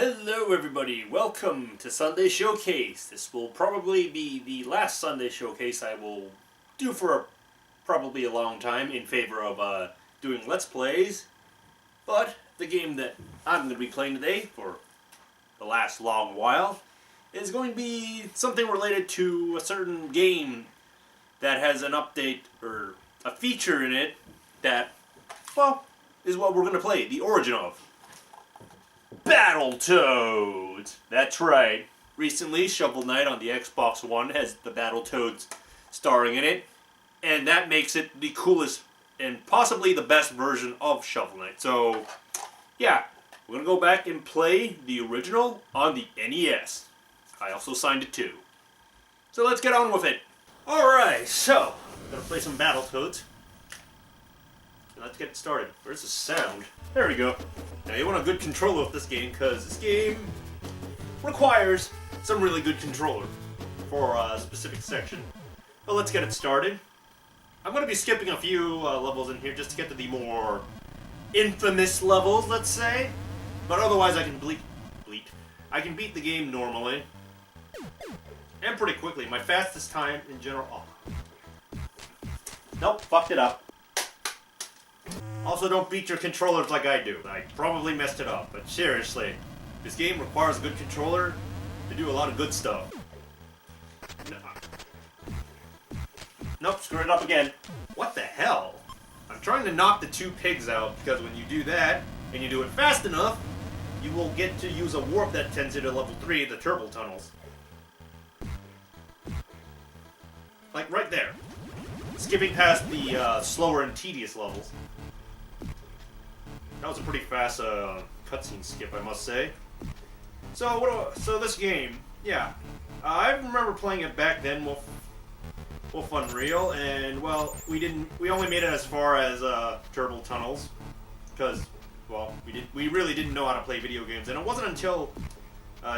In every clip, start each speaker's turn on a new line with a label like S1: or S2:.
S1: Hello everybody, welcome to Sunday Showcase. This will probably be the last Sunday Showcase I will do for probably a long time in favor of doing Let's Plays. But the game that I'm going to be playing today for the last long while is going to be something related to a certain game that has an update or a feature in it that, well, is what we're going to play, the origin of. Battletoads! That's right. Recently, Shovel Knight on the Xbox One has the Battletoads starring in it, and that makes it the coolest and possibly the best version of Shovel Knight. So, yeah, we're going to go back and play the original on the NES. I also signed it too. So let's get on with it. Alright, so, I'm going to play some Battletoads. Let's get started. Where's the sound? There we go. Now you want a good controller with this game because this game requires some really good controller for a specific section. But let's get it started. I'm going to be skipping a few levels in here just to get to the more infamous levels, let's say. But otherwise I can I can beat the game normally. And pretty quickly. My fastest time in general... Oh. Nope, fucked it up. Also, don't beat your controllers like I do. I probably messed it up, but seriously, this game requires a good controller to do a lot of good stuff. Nope, screwed it up again. What the hell? I'm trying to knock the two pigs out, because when you do that, and you do it fast enough, you will get to use a warp that tends you to level 3, the turbo tunnels. Like right there. Skipping past the slower and tedious levels. That was a pretty fast cutscene skip, I must say. So this game, yeah, I remember playing it back then, Wolf Unreal, and well, we only made it as far as turbo tunnels, because well, we really didn't know how to play video games, and it wasn't until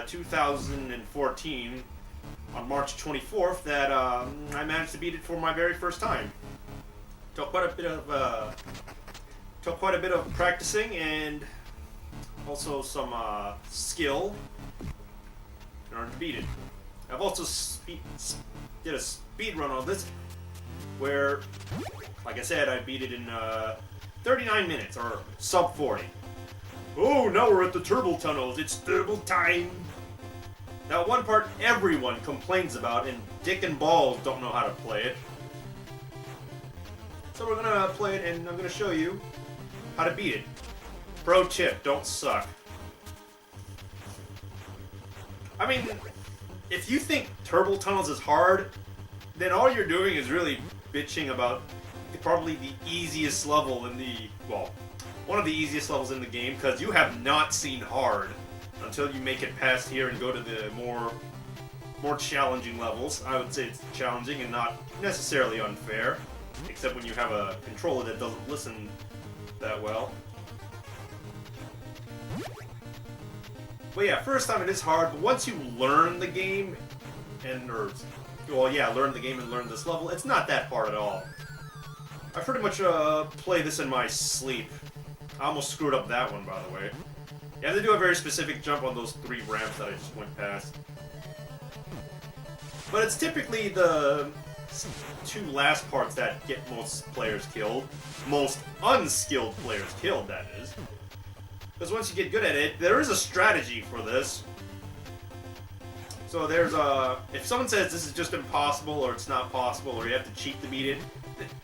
S1: 2014 on March 24th that I managed to beat it for my very first time. Took quite a bit of practicing and also some skill in order to beat it. I've also did a speed run on this where, like I said, I beat it in 39 minutes or sub 40. Oh, now we're at the turbo tunnels. It's turbo time. Now, one part everyone complains about, and dick and balls don't know how to play it. So we're gonna play it, and I'm gonna show you how to beat it. Pro tip, don't suck. I mean, if you think Turbo Tunnels is hard, then all you're doing is really bitching about probably the easiest level in the, well, one of the easiest levels in the game, because you have not seen hard until you make it past here and go to the more challenging levels. I would say it's challenging and not necessarily unfair, except when you have a controller that doesn't listen that well. But yeah, first time it is hard, but once you learn the game learn the game and learn this level, it's not that hard at all. I pretty much play this in my sleep. I almost screwed up that one, by the way. You have to do a very specific jump on those 3 ramps that I just went past. But it's typically the 2 last parts that get most players killed. Most unskilled players killed, that is. Because once you get good at it, there is a strategy for this. So there's if someone says this is just impossible, or it's not possible, or you have to cheat to beat it,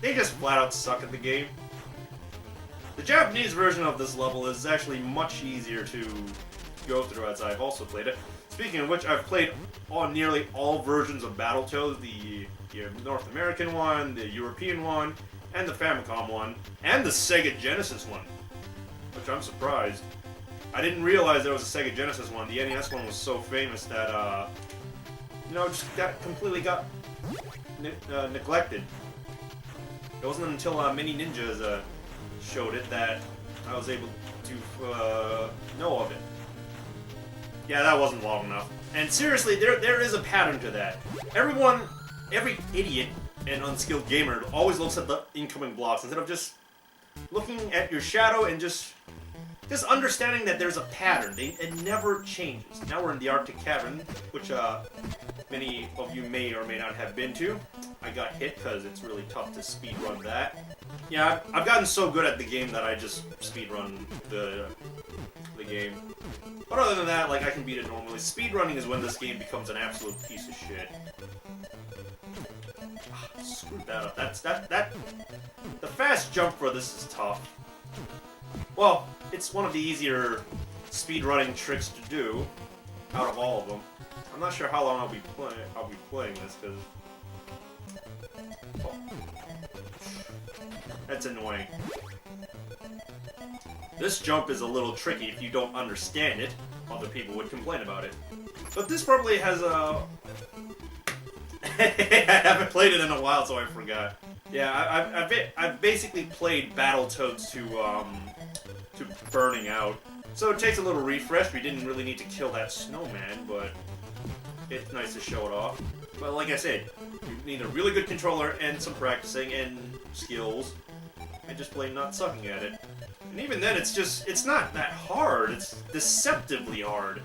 S1: they just flat out suck at the game. The Japanese version of this level is actually much easier to go through, as I've also played it. Speaking of which, I've played on nearly all versions of Battletoads, the North American one, the European one, and the Famicom one, and the Sega Genesis one, which I'm surprised. I didn't realize there was a Sega Genesis one. The NES one was so famous that, just completely got neglected. It wasn't until Mini Ninjas showed it that I was able to know of it. Yeah, that wasn't long enough. And seriously, there is a pattern to that. Every idiot and unskilled gamer always looks at the incoming blocks instead of just looking at your shadow and just just understanding that there's a pattern. It never changes. Now we're in the Arctic Cavern, which many of you may or may not have been to. I got hit because it's really tough to speedrun that. Yeah, I've gotten so good at the game that I just speedrun the game. But other than that, like, I can beat it normally. Speedrunning is when this game becomes an absolute piece of shit. Screwed that up. The fast jump for this is tough. Well, it's one of the easier speedrunning tricks to do out of all of them. I'm not sure how long I'll be playing this because that's annoying. This jump is a little tricky if you don't understand it. Other people would complain about it. But this probably has a... I haven't played it in a while, so I forgot. Yeah, I've basically played Battletoads to burning out. So it takes a little refresh. We didn't really need to kill that snowman, but it's nice to show it off. But like I said, you need a really good controller and some practicing and skills, and just plain not sucking at it. And even then, it's not that hard. It's deceptively hard.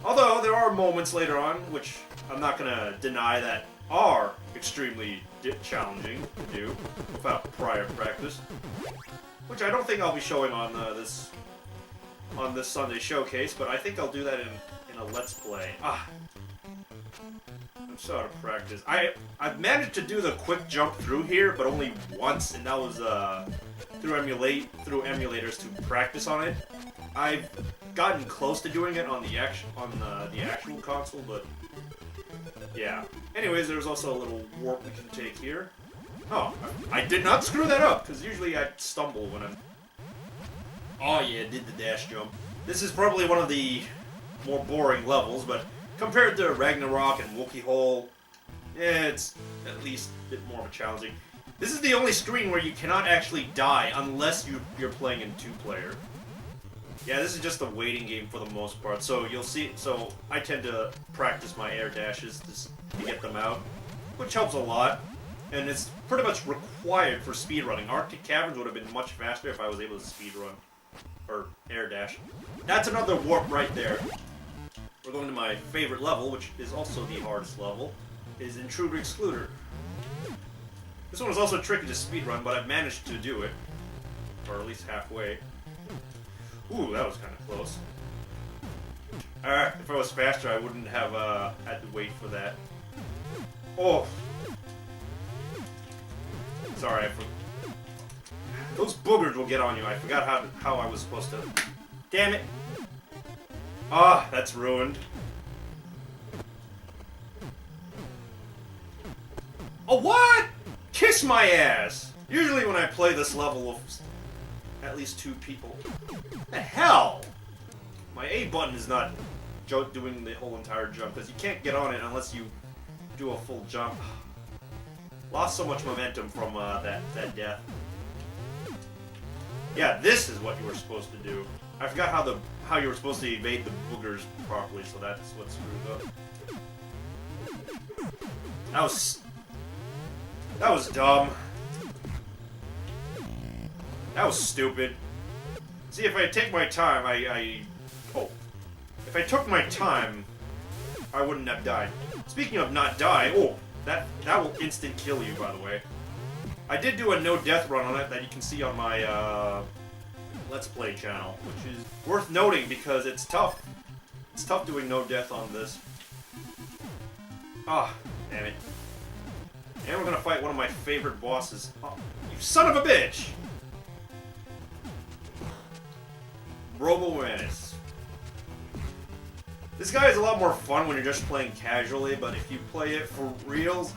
S1: Although, there are moments later on, which I'm not gonna deny that are extremely challenging to do without prior practice. Which I don't think I'll be showing on this Sunday showcase, but I think I'll do that in a Let's Play. I'm so out of practice. I've managed to do the quick jump through here, but only once, and that was through emulators to practice on it. I've gotten close to doing it on the actual console, but yeah. Anyways, there's also a little warp we can take here. Oh, I did not screw that up, because usually I stumble when I'm... Oh yeah, did the dash jump. This is probably one of the more boring levels, but compared to Ragnarok and Wookiee Hole, yeah, it's at least a bit more of a challenging. This is the only screen where you cannot actually die unless you're playing in two-player. Yeah, this is just a waiting game for the most part, so you'll see... So, I tend to practice my air dashes to get them out, which helps a lot. And it's pretty much required for speedrunning. Arctic Caverns would have been much faster if I was able to speedrun. Or air dash. That's another warp right there. We're going to my favorite level, which is also the hardest level, is Intrusion Excluder. This one was also tricky to speedrun, but I've managed to do it. Or at least halfway. Ooh, that was kind of close. If I was faster, I wouldn't have had to wait for that. Oh! Sorry, those boogers will get on you. I forgot how I was supposed to... Damn it! Ah, that's ruined. Oh, what?! Kiss my ass! Usually when I play this level with at least two people... What the hell? My A button is not doing the whole entire jump, because you can't get on it unless you do a full jump. Lost so much momentum from that death. Yeah, this is what you were supposed to do. I forgot how you were supposed to evade the boogers properly, so that's what screwed up. That was dumb. That was stupid. See, if I take my time, if I took my time, I wouldn't have died. Speaking of not die, that will instant kill you, by the way. I did do a no-death run on it that you can see on my Let's Play channel, which is worth noting because it's tough. It's tough doing no-death on this. Ah, damn it. And we're gonna fight one of my favorite bosses. Oh, you son of a bitch! Robo Madness. This guy is a lot more fun when you're just playing casually, but if you play it for reals,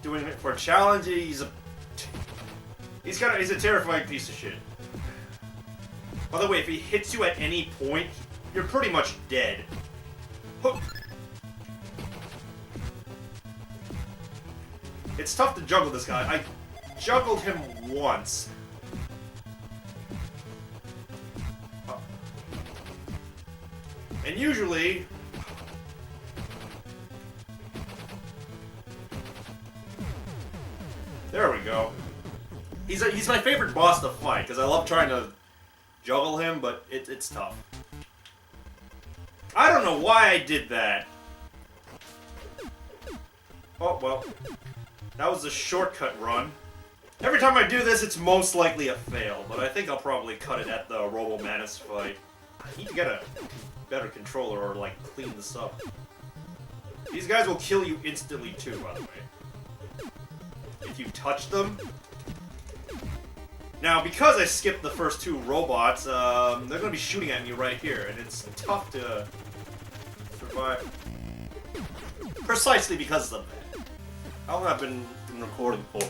S1: doing it for a challenge, he's a terrifying piece of shit. By the way, if he hits you at any point, you're pretty much dead. Hook. It's tough to juggle this guy. I juggled him once. And usually... There we go. He's my favorite boss to fight, because I love trying to juggle him, but it's tough. I don't know why I did that. Oh, well. That was a shortcut run. Every time I do this, it's most likely a fail, but I think I'll probably cut it at the Robo Madness fight. I need to get a better controller or, like, clean this up. These guys will kill you instantly, too, by the way. If you touch them. Now, because I skipped the first two robots, they're going to be shooting at me right here, and it's tough to survive. Precisely because of that. How long have I been recording for?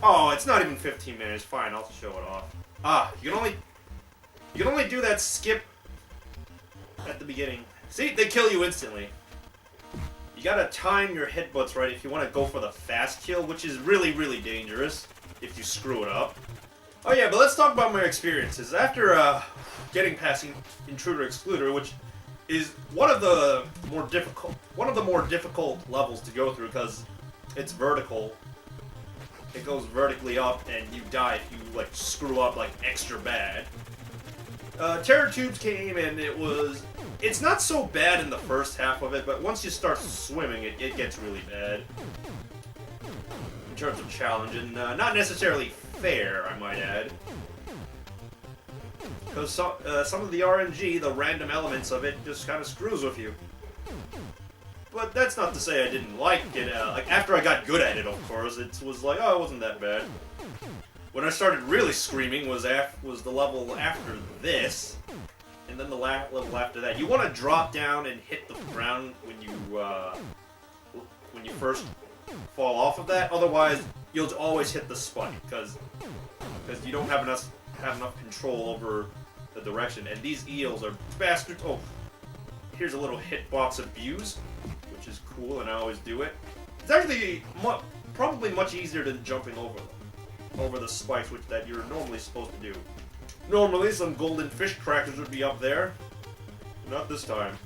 S1: Oh, it's not even 15 minutes. Fine, I'll show it off. Ah, you can only do that skip at the beginning. See, they kill you instantly. You gotta time your headbutts right if you want to go for the fast kill, which is really, really dangerous if you screw it up. Oh yeah, but let's talk about my experiences. After getting past Intrusion Excluder, which is one of the more difficult levels to go through because it's vertical. It goes vertically up, and you die if you like screw up like extra bad. Terror tubes came, and it's not so bad in the first half of it, but once you start swimming, it gets really bad in terms of challenge, and not necessarily fair, I might add. Because some of the RNG, the random elements of it, just kind of screws with you. But that's not to say I didn't like it. Like after I got good at it, of course, it was like, oh, it wasn't that bad. When I started really screaming was the level after this, and then the level after that. You want to drop down and hit the ground when you first fall off of that. Otherwise, you'll always hit the spike because you don't have enough control over the direction. And these eels are bastards. Oh, here's a little hitbox abuse, which is cool, and I always do it. It's actually probably much easier than jumping over the spikes, that you're normally supposed to do. Normally, some golden fish crackers would be up there. Not this time.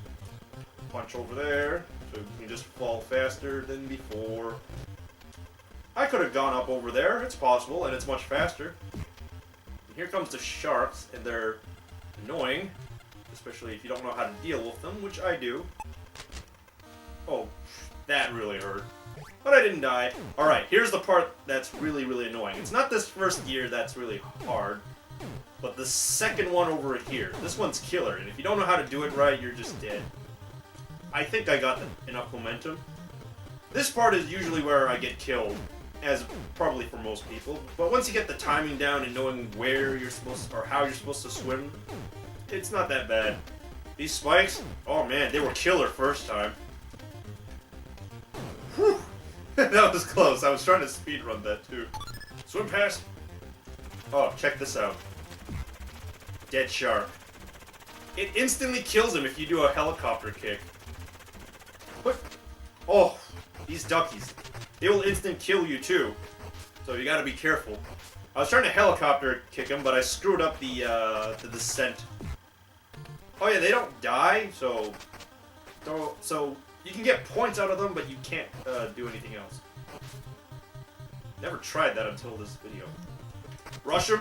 S1: Punch over there, so you can just fall faster than before. I could have gone up over there. It's possible, and it's much faster. And here comes the sharks, and they're annoying, especially if you don't know how to deal with them, which I do. Oh, that really hurt. But I didn't die. Alright, here's the part that's really, really annoying. It's not this first gear that's really hard, but the second one over here. This one's killer, and if you don't know how to do it right, you're just dead. I think I got enough momentum. This part is usually where I get killed, as probably for most people. But once you get the timing down and knowing where you're supposed to, or how you're supposed to swim, it's not that bad. These spikes, oh man, they were killer first time. Whew. That was close. I was trying to speedrun that too. Swim past. Oh, check this out. Dead shark. It instantly kills him if you do a helicopter kick. What? Oh, these duckies. They will instant kill you too. So you gotta be careful. I was trying to helicopter kick him, but I screwed up the descent. Oh yeah, they don't die, so you can get points out of them, but you can't do anything else. Never tried that until this video. Rush him.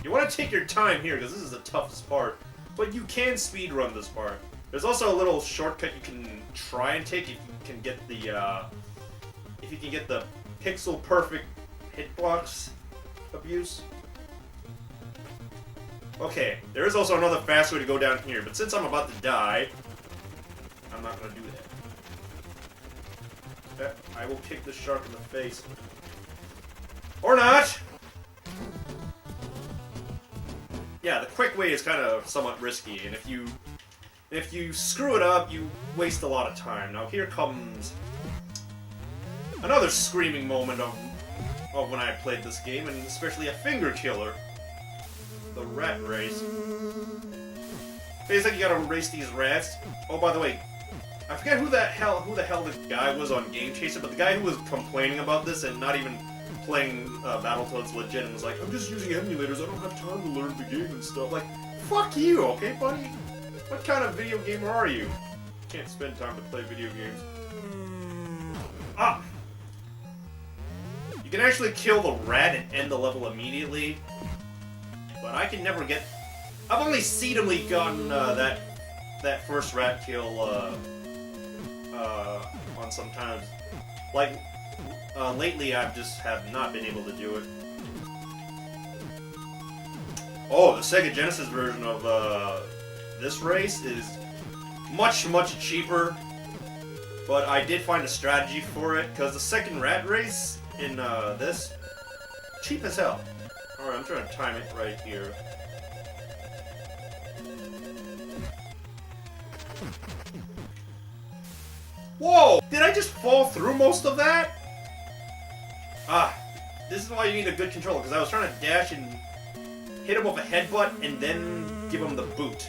S1: You want to take your time here, because this is the toughest part. But you can speedrun this part. There's also a little shortcut you can try and take if you can get the pixel perfect hitbox abuse. Okay, there is also another fast way to go down here, but since I'm about to die, I'm not going to do that. I will kick the shark in the face. Or not! Yeah, the quick way is kind of somewhat risky, and if you screw it up, you waste a lot of time. Now here comes another screaming moment of when I played this game, and especially a finger killer. The rat race. Basically, you gotta race these rats. Oh, by the way, I forget who the hell the guy was on Game Chaser, but the guy who was complaining about this and not even playing Battletoads legit and was like, I'm just using emulators, I don't have time to learn the game and stuff. Like, fuck you, okay, buddy? What kind of video gamer are you? Can't spend time to play video games. Ah! You can actually kill the rat and end the level immediately, but I can never get... I've only seedily gotten that first rat kill on sometimes. Like, lately I just have not been able to do it. Oh, the Sega Genesis version of this race is much, much cheaper, but I did find a strategy for it, because the second rat race in this, cheap as hell. Alright, I'm trying to time it right here. Whoa! Did I just fall through most of that? Ah, this is why you need a good controller, because I was trying to dash and hit him with a headbutt and then give him the boot.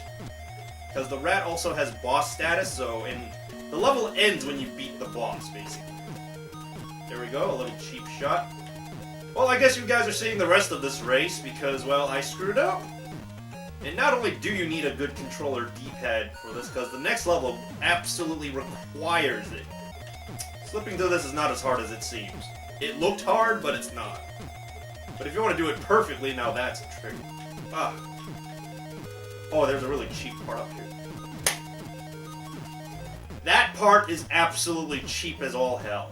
S1: Because the rat also has boss status, so, and the level ends when you beat the boss, basically. There we go, a little cheap shot. Well, I guess you guys are seeing the rest of this race, because, well, I screwed up. And not only do you need a good controller D-pad for this, because the next level absolutely requires it. Slipping through this is not as hard as it seems. It looked hard, but it's not. But if you want to do it perfectly, now that's a trick. Ah. Oh, there's a really cheap part up here. That part is absolutely cheap as all hell.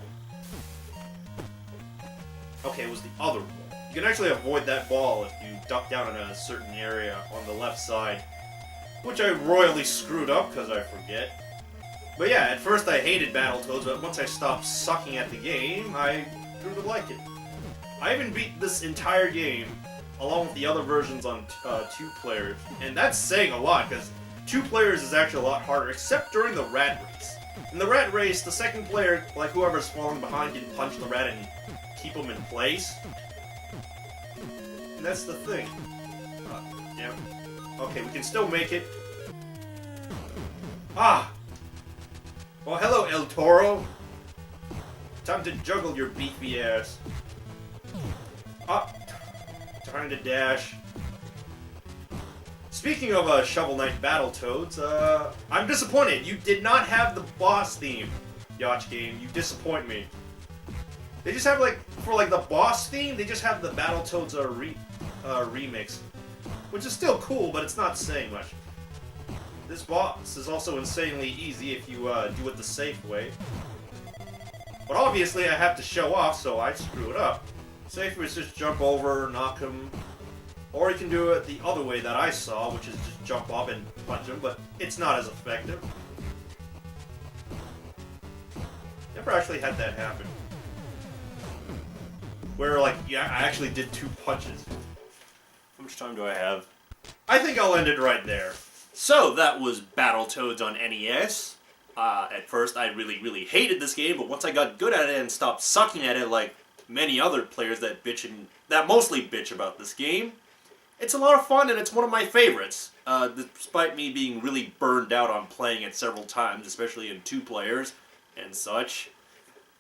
S1: Okay, it was the other wall. You can actually avoid that ball if you duck down in a certain area on the left side, which I royally screwed up because I forget. But yeah, at first I hated Battletoads, but once I stopped sucking at the game, I grew to like it. I even beat this entire game, along with the other versions on 2 players, and that's saying a lot, because 2 players is actually a lot harder, except during the rat race. In the rat race, the second player, like whoever's falling behind, can punch the rat and keep him in place. And that's the thing. Yeah. Okay, we can still make it. Ah! Well, hello, El Toro. Time to juggle your beefy ass. Ah! Trying to dash. Speaking of Shovel Knight Battletoads, I'm disappointed. You did not have the boss theme, Yacht Game. You disappoint me. They just have, like, for, like, the boss theme, they just have the Battletoads remix. Which is still cool, but it's not saying much. This boss is also insanely easy if you do it the safe way. But obviously I have to show off, so I screw it up. Safe is just jump over, knock him. Or you can do it the other way that I saw, which is just jump up and punch him, but it's not as effective. Never actually had that happen. Where, like, yeah, I actually did 2 punches. How much time do I have? I think I'll end it right there. So, that was Battletoads on NES. At first, I really hated this game, but once I got good at it and stopped sucking at it like many other players that mostly bitch about this game, it's a lot of fun and it's one of my favorites. Despite me being really burned out on playing it several times, especially in 2 players and such.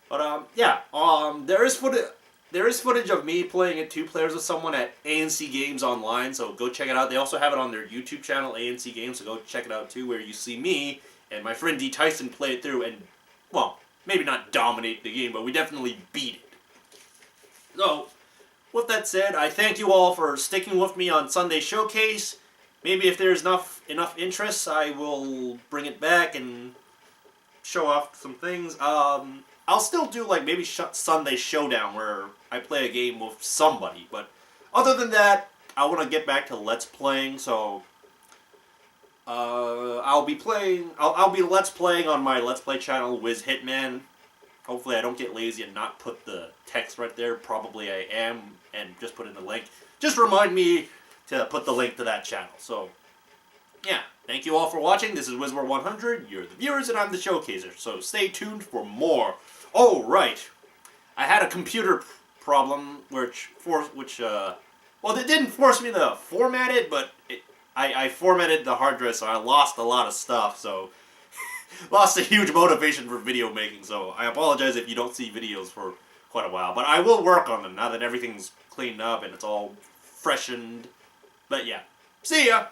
S1: But, yeah, there is footage of me playing it 2 players with someone at ANC Games Online, so go check it out. They also have it on their YouTube channel, ANC Games, so go check it out too, where you see me and my friend D. Tyson play it through and, well, maybe not dominate the game, but we definitely beat it. So, with that said, I thank you all for sticking with me on Sunday Showcase. Maybe if there's enough interest, I will bring it back and show off some things. I'll still do, like, maybe Sunday Showdown, where I play a game with somebody, but other than that, I want to get back to Let's Playing, so I'll be Let's Playing on my Let's Play channel, Wiz Hitman. Hopefully I don't get lazy and not put the text right there. Probably I am, and just put in the link. Just remind me to put the link to that channel. So, yeah. Thank you all for watching. This is Wizmore100. You're the viewers, and I'm the showcaser. So stay tuned for more. Oh, right. I had a computer problem well, it didn't force me to format it, but I formatted the hard drive, so I lost a lot of stuff, so lost a huge motivation for video making, so I apologize if you don't see videos for quite a while, but I will work on them now that everything's cleaned up and it's all freshened. But yeah, see ya!